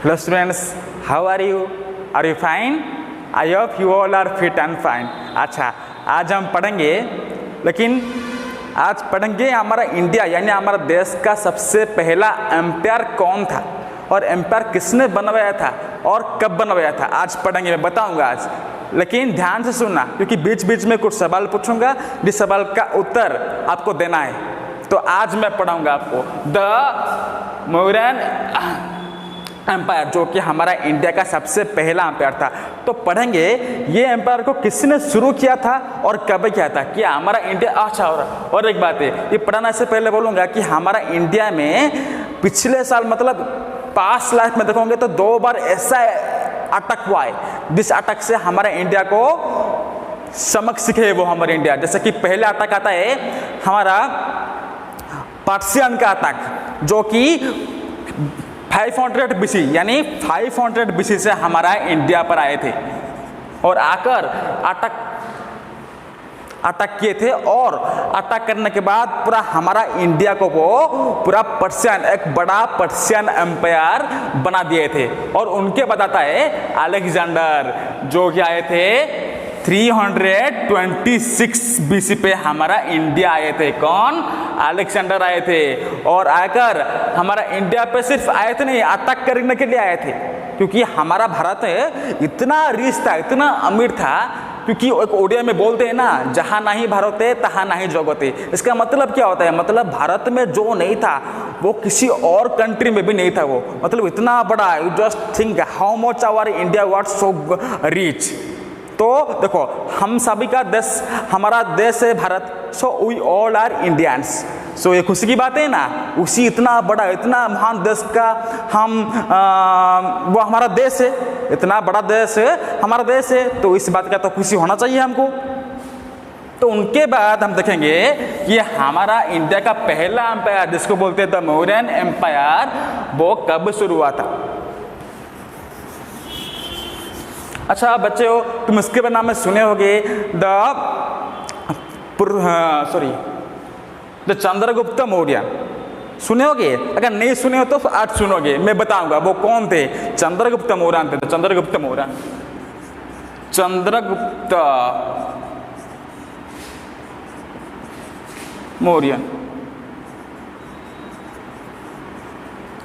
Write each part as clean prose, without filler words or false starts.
Hello students, how are you? Are you fine? I hope you all are fit and fine. अच्छा, आज हम पढ़ेंगे, लेकिन आज पढ़ेंगे हमारा इंडिया यानी हमारा देश का सबसे पहला एम्पायर कौन था और एम्पायर किसने बनवाया था और कब बनवाया था। आज पढ़ेंगे, मैं बताऊंगा आज, लेकिन ध्यान से सुनना क्योंकि बीच बीच में कुछ सवाल पूछूंगा जिस सवाल का उत्तर आपको देना है। तो आज मैं पढ़ाऊंगा आपको द मौर्यन एम्पायर, जो कि हमारा इंडिया का सबसे पहला एम्पायर था। तो पढ़ेंगे ये एम्पायर को किसने शुरू किया था और कब किया था, क्या हमारा इंडिया। अच्छा, और एक बात है, ये पढ़ाने से पहले बोलूँगा कि हमारा इंडिया में पिछले साल मतलब पास्ट लाइफ में देखोगे तो 2 बार ऐसा अटैक हुआ है जिस अटैक से हमारा इंडिया को समक सीखे वो हमारे इंडिया। जैसे कि पहले अटैक आता है हमारा पर्शियन का अटैक, जो कि 500 BC यानी 500 BC से हमारा इंडिया पर आए थे और आकर अटैक किए थे और अटैक करने के बाद पूरा हमारा इंडिया को वो पूरा पर्शियन एक बड़ा पर्शियन एम्पायर बना दिए थे। और उनके बताता है अलेक्जेंडर, जो कि आए थे 326 BC पे हमारा इंडिया आए थे। कौन? अलेक्जेंडर आए थे और आकर हमारा इंडिया पे सिर्फ आए थे नहीं, अटैक करने के लिए आए थे, क्योंकि हमारा भारत इतना रिच था, इतना अमीर था, क्योंकि एक ओडिया में बोलते हैं ना, जहाँ नहीं भारत है तहाँ नहीं जगत है। इसका मतलब क्या होता है, मतलब भारत में जो नहीं था वो किसी और कंट्री में भी नहीं था। वो मतलब इतना बड़ा, you just think how much our India was so rich. तो देखो, हम सभी का देश, हमारा देश है Bharat, so we all are Indians. So ये खुशी की बात है ना, उसी इतना बड़ा इतना महान देश का हम वो हमारा देश है, इतना बड़ा देश है हमारा देश है, तो इस बात का तो खुशी होना चाहिए हमको। तो उनके बाद हम देखेंगे कि हमारा इंडिया का पहला एम्पायर जिसको बोलते हैं द मौर्यन एम्पायर, वो कब शुरू हुआ था। अच्छा बच्चे हो, तुम इसके नाम में सुने होगे द चंद्रगुप्त मौर्य, सुने होगे। अगर नहीं सुने हो तो आज सुनोगे, मैं बताऊंगा वो कौन थे। चंद्रगुप्त मौर्य थे, चंद्रगुप्त मौर्य, चंद्रगुप्त मौर्य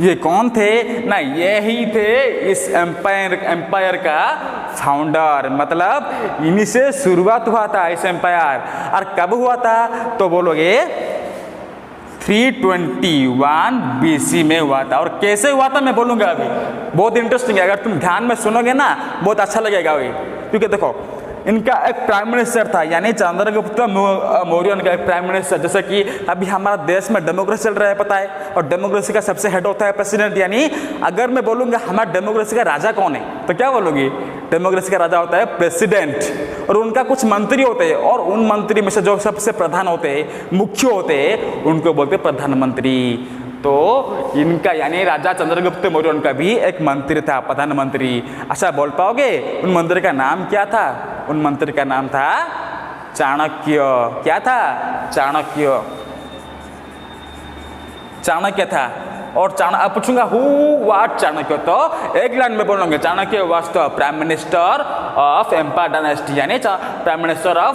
ये कौन थे ना, ये ही थे इस एम्पायर का फाउंडर, मतलब इन्हीं से शुरुआत हुआ था इस एम्पायर। और कब हुआ था तो बोलोगे 321 BC में हुआ था। और कैसे हुआ था मैं बोलूँगा अभी, बहुत इंटरेस्टिंग है, अगर तुम ध्यान में सुनोगे ना बहुत अच्छा लगेगा अभी। क्योंकि देखो, इनका एक प्राइम मिनिस्टर था, यानी चंद्रगुप्त मौर्य का एक प्राइम मिनिस्टर। जैसे कि अभी हमारा देश में डेमोक्रेसी चल रहा है पता है, और डेमोक्रेसी का सबसे हेड होता है प्रेसिडेंट। यानी अगर मैं बोलूँगा हमारा डेमोक्रेसी का राजा कौन है तो क्या बोलोगी, डेमोक्रेसी का राजा होता है प्रेसिडेंट, और उनका कुछ मंत्री होते हैं, और उन मंत्री में से जो सबसे प्रधान होते हैं, मुख्य होते हैं, उनको बोलते हैं प्रधानमंत्री। तो इनका यानी राजा चंद्रगुप्त मौर्य उनका भी एक मंत्री था, प्रधानमंत्री। अच्छा बोल पाओगे उन मंत्री का नाम क्या था? उन मंत्री का नाम था चाणक्य। क्या था? चाणक्य, चाणक्य था। और अब पूछूंगा हु वाट चाणक्य, तो एक लाइन में बोलूंगे Chanakya was the prime minister of empire dynasty, यानी prime minister of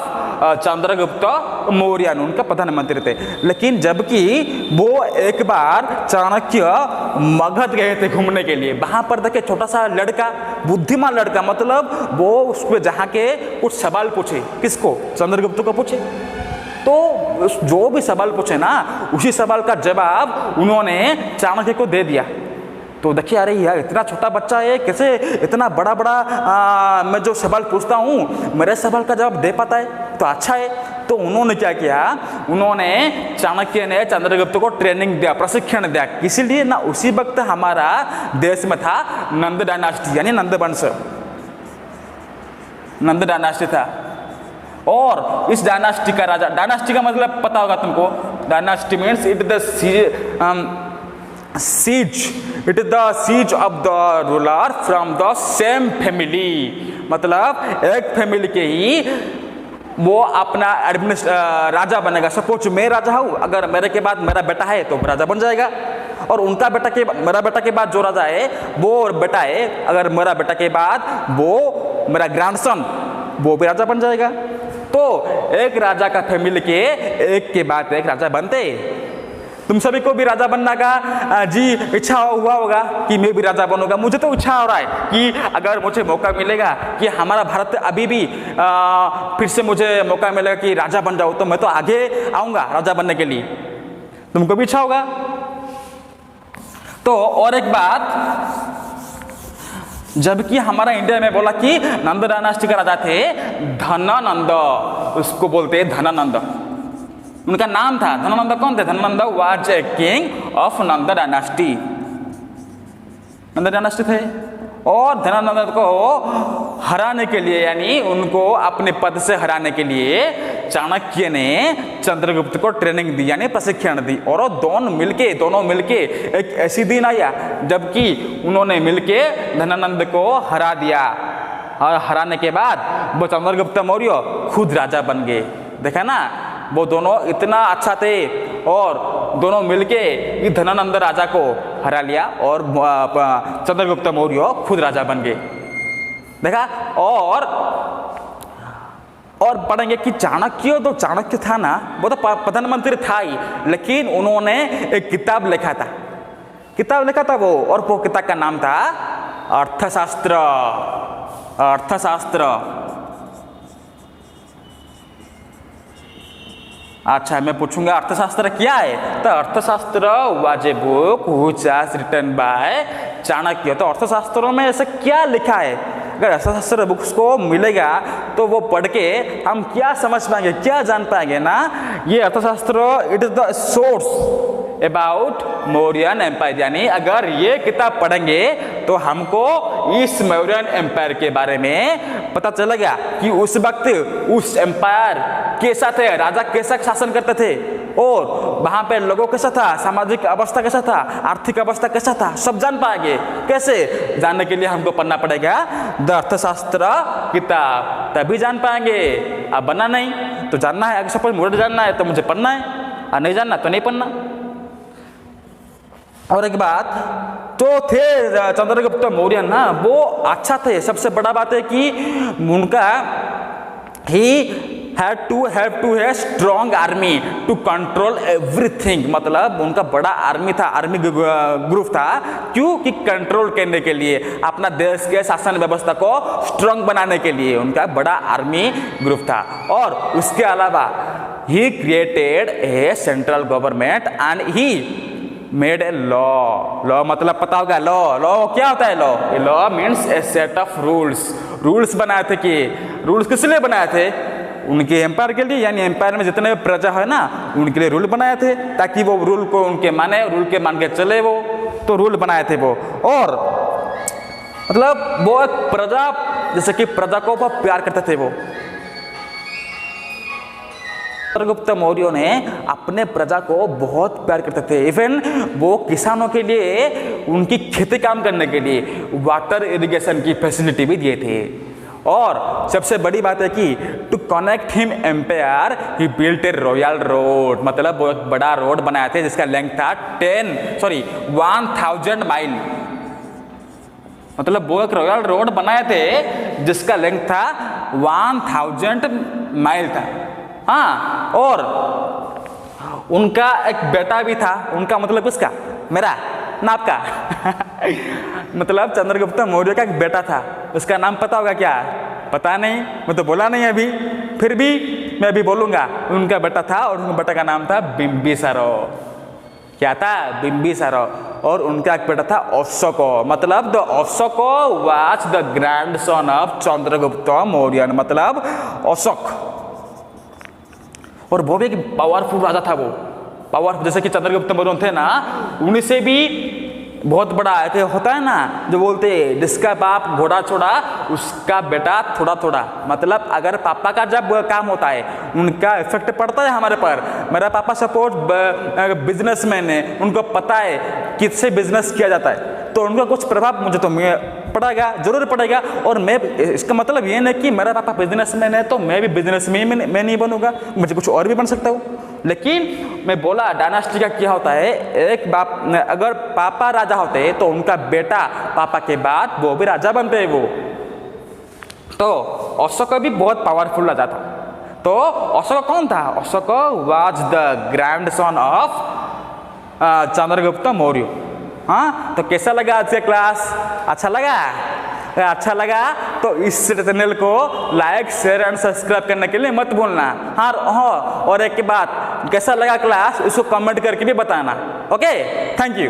Chandragupta Maurya, उनका प्रधानमंत्री थे। लेकिन जबकि वो एक बार चाणक्य मगध गए थे घूमने के लिए, वहां पर देखे छोटा सा लड़का, बुद्धिमान लड़का, मतलब वो उसको जहाँ के कुछ सवाल पूछे, किसको? चंद्रगुप्त को पूछे। तो जो भी सवाल पूछे ना, उसी सवाल का जवाब उन्होंने चाणक्य को दे दिया। तो देखिए, अरे यार इतना छोटा बच्चा है, कैसे इतना बड़ा बड़ा मैं जो सवाल पूछता हूँ मेरे सवाल का जवाब दे पाता है, तो अच्छा है। तो उन्होंने क्या किया, उन्होंने चाणक्य ने चंद्रगुप्त को ट्रेनिंग दिया, प्रशिक्षण दिया। इसीलिए ना उसी वक्त हमारा देश में था नंद डायनास्टी, यानी नंद वंश, नंद डायनास्टी था। और इस डायनास्टी का राजा, डायनास्टी का मतलब पता होगा तुमको, dynasty means it the siege of the ruler from the same family, मतलब एक फैमिली के ही वो अपना राजा बनेगा। सपोज मैं राजा हूँ, अगर मेरे के बाद मेरा बेटा है तो राजा बन जाएगा। और उनका बेटा के मेरा बेटा के बाद जो राजा है वो बेटा है, अगर मेरा बेटा के बाद वो मेरा ग्रैंडसन वो भी राजा बन जाएगा। तो एक राजा का फैमिली के एक के बाद एक राजा बनते। तुम सभी को भी राजा बनने का जी इच्छा हुआ होगा कि मैं भी राजा बनूंगा। मुझे तो इच्छा हो रहा है कि अगर मुझे मौका मिलेगा कि हमारा भारत अभी भी फिर से मुझे मौका मिलेगा कि राजा बन जाऊं तो मैं तो आगे आऊंगा राजा बनने के लिए। तुमको भी इच्छा होगा। तो और एक बात, जबकि हमारा इंडिया में बोला कि नंद डायनास्टी का राजा थे धनानंद, उसको बोलते हैं धनानंद, उनका नाम था धनानंद। कौन थे? Dhanananda was a king of Nand dynasty, Nand dynasty थे। और धनानंद को हराने के लिए यानी उनको अपने पद से हराने के लिए चाणक्य ने चंद्रगुप्त को ट्रेनिंग दी यानी प्रशिक्षण दी। और दोनों मिलके एक ऐसी दिन आया जबकि उन्होंने मिलके धनानंद को हरा दिया और हराने के बाद वो चंद्रगुप्त मौर्य खुद राजा बन गए। देखा ना, वो दोनों इतना अच्छा थे और दोनों मिलके धनानंद राजा को हरा लिया और चंद्रगुप्त मौर्य खुद राजा बन गए। देखा। और पढ़ेंगे कि चाणक्य था ना, वो तो प्रधानमंत्री था ही, लेकिन उन्होंने एक किताब लिखा था वो, और वो किताब का नाम था अर्थशास्त्र। अच्छा, मैं पूछूंगा अर्थशास्त्र क्या है? तो Arthashastra was a book which was written by Chanakya. तो अर्थशास्त्रों में ऐसा क्या लिखा है? अगर अर्थशास्त्र बुक्स को मिलेगा तो वो पढ़ के हम क्या समझ पाएंगे, क्या जान पाएंगे ना। ये Arthashastra it is the source about Mauryan empire, यानी अगर ये किताब पढ़ेंगे तो हमको इस मौर्यन एम्पायर के बारे में पता चलेगा कि उस वक्त उस एम्पायर कैसा थे, राजा कैसा शासन करते थे और वहां पे लोगों कैसा था, सामाजिक अवस्था कैसा था, आर्थिक अवस्था कैसा था, सब जान पाएंगे। कैसे जानने के लिए हमको पढ़ना पड़ेगा द अर्थशास्त्र किताब, तभी जान पाएंगे। अब बनना नहीं तो जानना है, अगर सपोज मुझे जानना है तो मुझे पढ़ना है, और नहीं जानना तो नहीं पढ़ना। और एक बात तो थे चंद्रगुप्त मौर्य ना, वो अच्छा थे। सबसे बड़ा बात है कि उनका had to have strong army to control everything, मतलब उनका बड़ा आर्मी था, आर्मी ग्रुप था। क्यों? कि कंट्रोल करने के लिए, अपना देश के शासन व्यवस्था को स्ट्रांग बनाने के लिए उनका बड़ा आर्मी ग्रुप था। और उसके अलावा he created a central government and he made a law मतलब पता होगा लॉ क्या होता है? Law means A set of rules बनाए थे। कि रूल्स किस लिए बनाए थे? उनके एम्पायर के लिए, यानी एम्पायर में जितने प्रजा है ना उनके लिए रूल बनाए थे, ताकि वो रूल को उनके माने, रूल के मान के चले। वो तो रूल बनाए थे वो। और मतलब वो एक प्रजा, जैसे कि प्रजा को वो प्यार करते थे। वो चंद्रगुप्त मौर्य ने अपने प्रजा को बहुत प्यार करते थे। इवन वो किसानों के लिए, उनकी खेती काम करने के लिए वाटर इरिगेशन की फैसिलिटी भी दिए थे। और सबसे बड़ी बात है कि टू कनेक्ट हिम एम्पायर ही बिल्ट ए रॉयल रोड, मतलब वो एक बड़ा रोड बनाए थे जिसका लेंथ था 1000 माइल। मतलब वो एक रॉयल रोड बनाए थे जिसका लेंथ था 1000 माइल था। हाँ, और उनका एक बेटा भी था। उनका मतलब किसका? मेरा ना आपका मतलब चंद्रगुप्त मौर्य का एक बेटा था, उसका नाम पता होगा क्या? पता नहीं, मैं तो बोला नहीं अभी, फिर भी मैं अभी बोलूंगा। उनका बेटा था और उनके बेटा का नाम था बिंबिसार। क्या था? बिंबिसार। और उनका एक बेटा था अशोक, मतलब the Ashok was the grandson of Chandragupta Maurya, मतलब अशोक। और वो भी एक पावरफुल राजा था। वो पावरफुल, जैसे कि चंद्रगुप्त मौर्य थे ना, उन्हीं से भी बहुत बड़ा होता है ना, जो बोलते हैं जिसका बाप घोड़ा छोड़ा उसका बेटा थोड़ा थोड़ा। मतलब अगर पापा का जब काम होता है उनका इफेक्ट पड़ता है हमारे पर। मेरा पापा सपोज बिजनेसमैन है, उनको पता है किससे बिजनेस किया जाता है, तो उनका कुछ प्रभाव मुझे तो पड़ेगा, जरूर पड़ेगा। और मैं, इसका मतलब ये नहीं कि मेरा पापा बिजनेसमैन है तो मैं भी बिजनेसमैन में नहीं बनूंगा, मुझे कुछ और भी बन सकता हूँ। लेकिन मैं बोला डायनास्टी का क्या होता है, एक बाप अगर पापा राजा होते तो उनका बेटा पापा के बाद वो भी राजा बनते हैं वो। तो अशोक भी बहुत पावरफुल राजा था। तो अशोक कौन था? Ashok was the grand son of Chandragupta Maurya. हाँ, तो कैसा लगा आज का क्लास? अच्छा लगा? अच्छा लगा तो इस चैनल को लाइक शेयर एंड सब्सक्राइब करने के लिए मत भूलना। हाँ, और एक बात, कैसा लगा क्लास इसको कमेंट करके भी बताना। Okay, thank you.